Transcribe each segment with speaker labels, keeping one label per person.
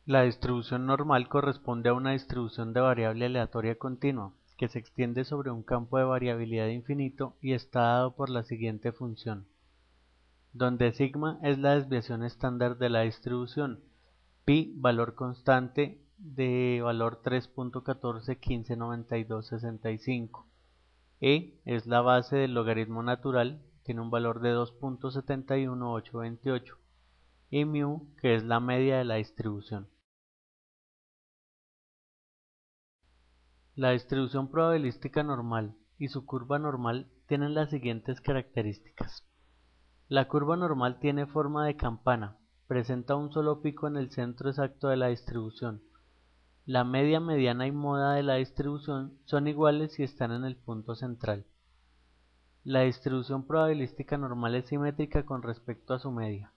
Speaker 1: La distribución normal corresponde a una distribución de variable aleatoria continua, que se extiende sobre un campo de variabilidad infinito y está dado por la siguiente función, donde sigma es la desviación estándar de la distribución, pi valor constante de valor 3.14159265, es la base del logaritmo natural, tiene un valor de 2.71828, y mu, que es la media de la distribución. La distribución probabilística normal y su curva normal tienen las siguientes características. La curva normal tiene forma de campana, presenta un solo pico en el centro exacto de la distribución. La media, mediana y moda de la distribución son iguales y están en el punto central. La distribución probabilística normal es simétrica con respecto a su media.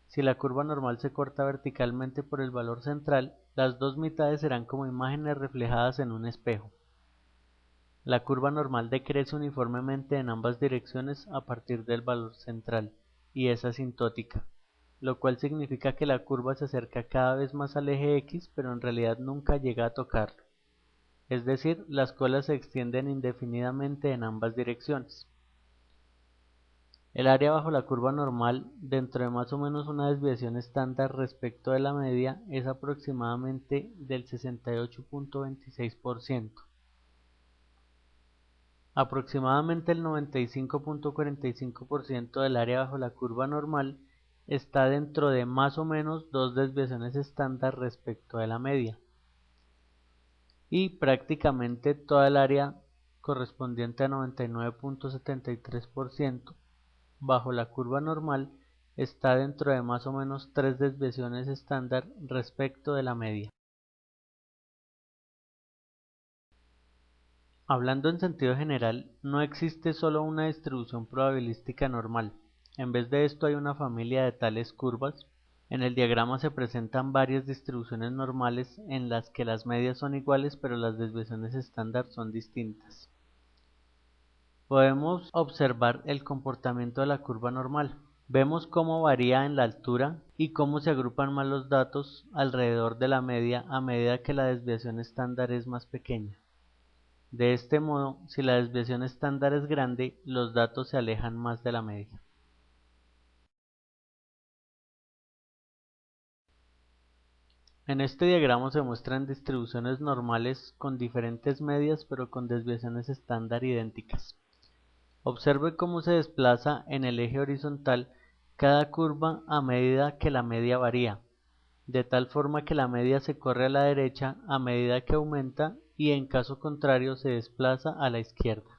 Speaker 1: Si la curva normal se corta verticalmente por el valor central, las dos mitades serán como imágenes reflejadas en un espejo. La curva normal decrece uniformemente en ambas direcciones a partir del valor central, y es asintótica, lo cual significa que la curva se acerca cada vez más al eje X, pero en realidad nunca llega a tocarlo. Es decir, las colas se extienden indefinidamente en ambas direcciones. El área bajo la curva normal, dentro de más o menos una desviación estándar respecto de la media, es aproximadamente del 68.26%. Aproximadamente el 95.45% del área bajo la curva normal está dentro de más o menos dos desviaciones estándar respecto de la media, y prácticamente toda el área correspondiente a 99.73% bajo la curva normal está dentro de más o menos tres desviaciones estándar respecto de la media. Hablando en sentido general, no existe solo una distribución probabilística normal. En vez de esto hay una familia de tales curvas. En el diagrama se presentan varias distribuciones normales en las que las medias son iguales pero las desviaciones estándar son distintas. Podemos observar el comportamiento de la curva normal. Vemos cómo varía en la altura y cómo se agrupan más los datos alrededor de la media a medida que la desviación estándar es más pequeña. De este modo, si la desviación estándar es grande, los datos se alejan más de la media. En este diagrama se muestran distribuciones normales con diferentes medias pero con desviaciones estándar idénticas. Observe cómo se desplaza en el eje horizontal cada curva a medida que la media varía, de tal forma que la media se corre a la derecha a medida que aumenta y en caso contrario se desplaza a la izquierda.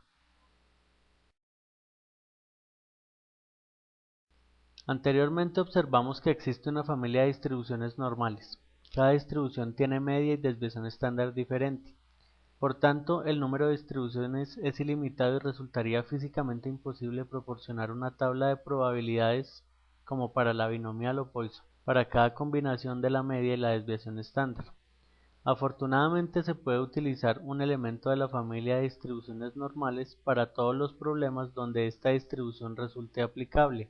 Speaker 1: Anteriormente observamos que existe una familia de distribuciones normales. Cada distribución tiene media y desviación estándar diferente. Por tanto, el número de distribuciones es ilimitado y resultaría físicamente imposible proporcionar una tabla de probabilidades como para la binomial o Poisson, para cada combinación de la media y la desviación estándar. Afortunadamente se puede utilizar un elemento de la familia de distribuciones normales para todos los problemas donde esta distribución resulte aplicable.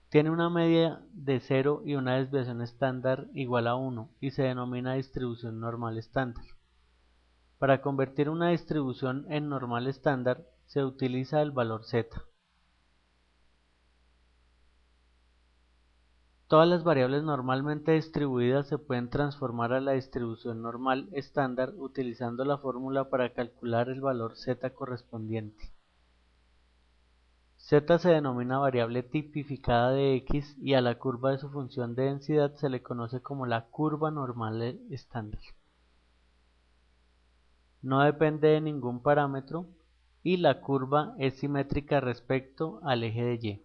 Speaker 1: Tiene una media de 0 y una desviación estándar igual a 1 y se denomina distribución normal estándar. Para convertir una distribución en normal estándar se utiliza el valor z. Todas las variables normalmente distribuidas se pueden transformar a la distribución normal estándar utilizando la fórmula para calcular el valor z correspondiente. Z se denomina variable tipificada de X y a la curva de su función de densidad se le conoce como la curva normal estándar. No depende de ningún parámetro y la curva es simétrica respecto al eje de Y.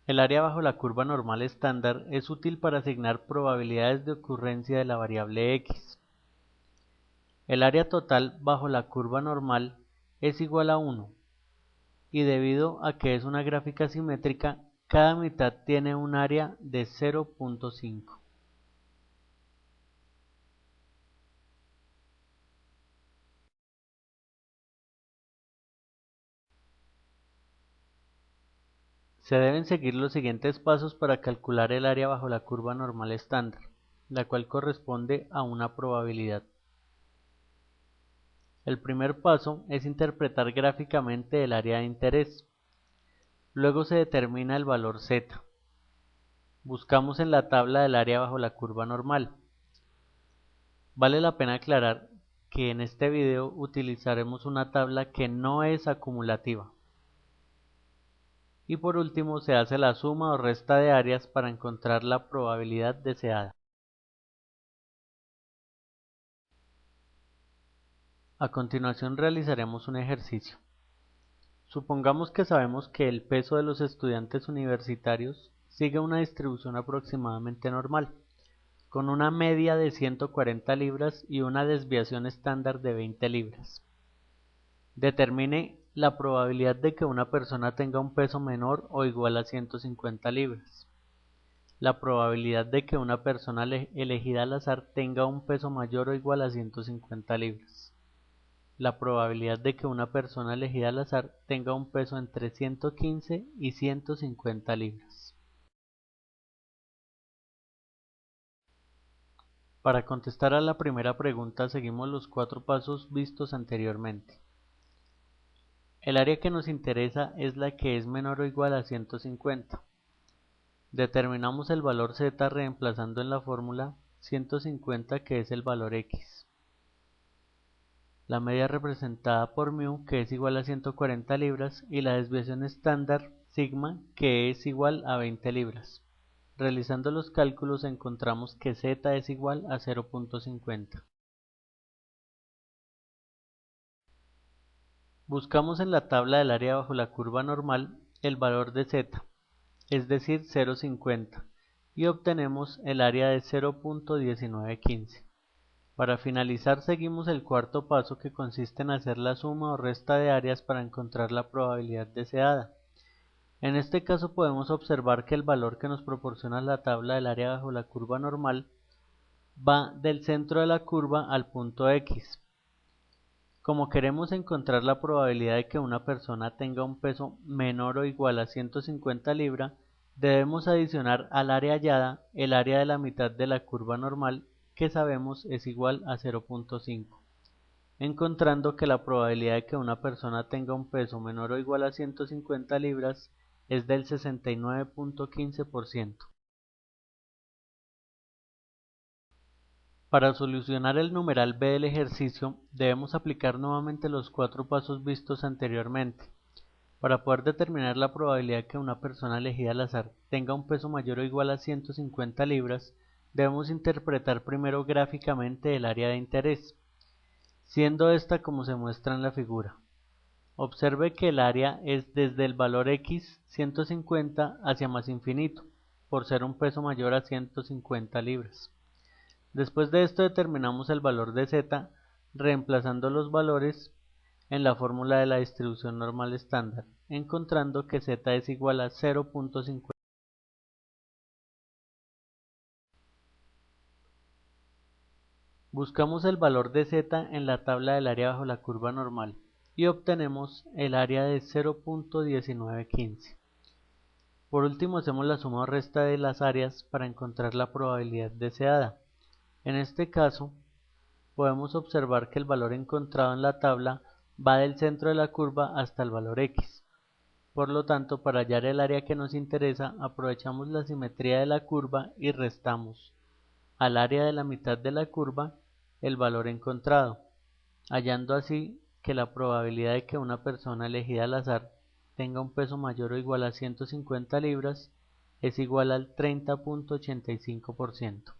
Speaker 1: El área bajo la curva normal estándar es útil para asignar probabilidades de ocurrencia de la variable X. El área total bajo la curva normal es igual a 1 y debido a que es una gráfica simétrica, cada mitad tiene un área de 0.5. Se deben seguir los siguientes pasos para calcular el área bajo la curva normal estándar, la cual corresponde a una probabilidad. El primer paso es interpretar gráficamente el área de interés. Luego se determina el valor z. Buscamos en la tabla del área bajo la curva normal. Vale la pena aclarar que en este video utilizaremos una tabla que no es acumulativa. Y por último se hace la suma o resta de áreas para encontrar la probabilidad deseada. A continuación realizaremos un ejercicio. Supongamos que sabemos que el peso de los estudiantes universitarios sigue una distribución aproximadamente normal, con una media de 140 libras y una desviación estándar de 20 libras. Determine la probabilidad de que una persona tenga un peso menor o igual a 150 libras. La probabilidad de que una persona elegida al azar tenga un peso mayor o igual a 150 libras. La probabilidad de que una persona elegida al azar tenga un peso entre 115 y 150 libras. Para contestar a la primera pregunta seguimos los 4 pasos vistos anteriormente. El área que nos interesa es la que es menor o igual a 150. Determinamos el valor z reemplazando en la fórmula 150 que es el valor x. La media representada por μ que es igual a 140 libras y la desviación estándar sigma que es igual a 20 libras. Realizando los cálculos encontramos que z es igual a 0.50. Buscamos en la tabla del área bajo la curva normal el valor de z, es decir 0.50, y obtenemos el área de 0.1915. Para finalizar seguimos el cuarto paso que consiste en hacer la suma o resta de áreas para encontrar la probabilidad deseada. En este caso podemos observar que el valor que nos proporciona la tabla del área bajo la curva normal va del centro de la curva al punto X. Como queremos encontrar la probabilidad de que una persona tenga un peso menor o igual a 150 libras, debemos adicionar al área hallada el área de la mitad de la curva normal que sabemos es igual a 0.5, encontrando que la probabilidad de que una persona tenga un peso menor o igual a 150 libras es del 69.15%. Para solucionar el numeral b del ejercicio debemos aplicar nuevamente los 4 pasos vistos anteriormente. Para poder determinar la probabilidad de que una persona elegida al azar tenga un peso mayor o igual a 150 libras, debemos interpretar primero gráficamente el área de interés, siendo esta como se muestra en la figura. Observe que el área es desde el valor x 150 hacia más infinito, por ser un peso mayor a 150 libras. Después de esto determinamos el valor de z reemplazando los valores en la fórmula de la distribución normal estándar, encontrando que z es igual a 0.50. Buscamos el valor de z en la tabla del área bajo la curva normal y obtenemos el área de 0.1915. Por último hacemos la suma o resta de las áreas para encontrar la probabilidad deseada. En este caso podemos observar que el valor encontrado en la tabla va del centro de la curva hasta el valor x. Por lo tanto, para hallar el área que nos interesa, aprovechamos la simetría de la curva y restamos al área de la mitad de la curva el valor encontrado, hallando así que la probabilidad de que una persona elegida al azar tenga un peso mayor o igual a 150 libras es igual al 30.85%.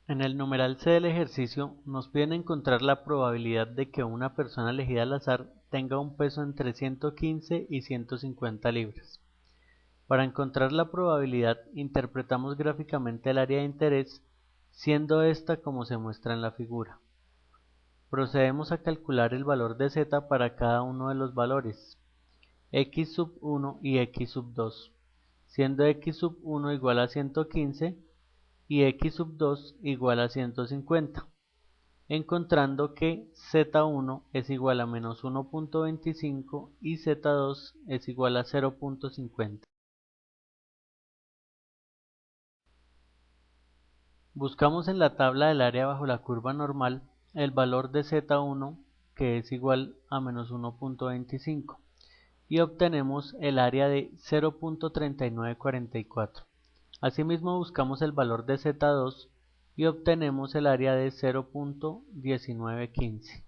Speaker 1: En el numeral C del ejercicio nos piden encontrar la probabilidad de que una persona elegida al azar tenga un peso entre 115 y 150 libras. Para encontrar la probabilidad interpretamos gráficamente el área de interés, siendo esta como se muestra en la figura. Procedemos a calcular el valor de z para cada uno de los valores, x sub 1 y x sub 2, siendo x sub 1 igual a 115 y x sub 2 igual a 150. encontrando que Z1 es igual a menos 1.25 y Z2 es igual a 0.50. Buscamos en la tabla del área bajo la curva normal el valor de Z1, que es igual a menos 1.25, y obtenemos el área de 0.3944. Asimismo buscamos el valor de Z2 y obtenemos el área de 0.1915.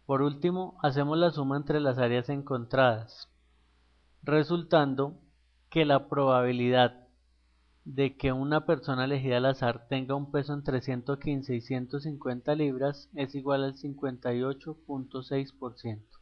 Speaker 1: Por último, hacemos la suma entre las áreas encontradas, resultando que la probabilidad de que una persona elegida al azar tenga un peso entre 115 y 150 libras es igual al 58.6%.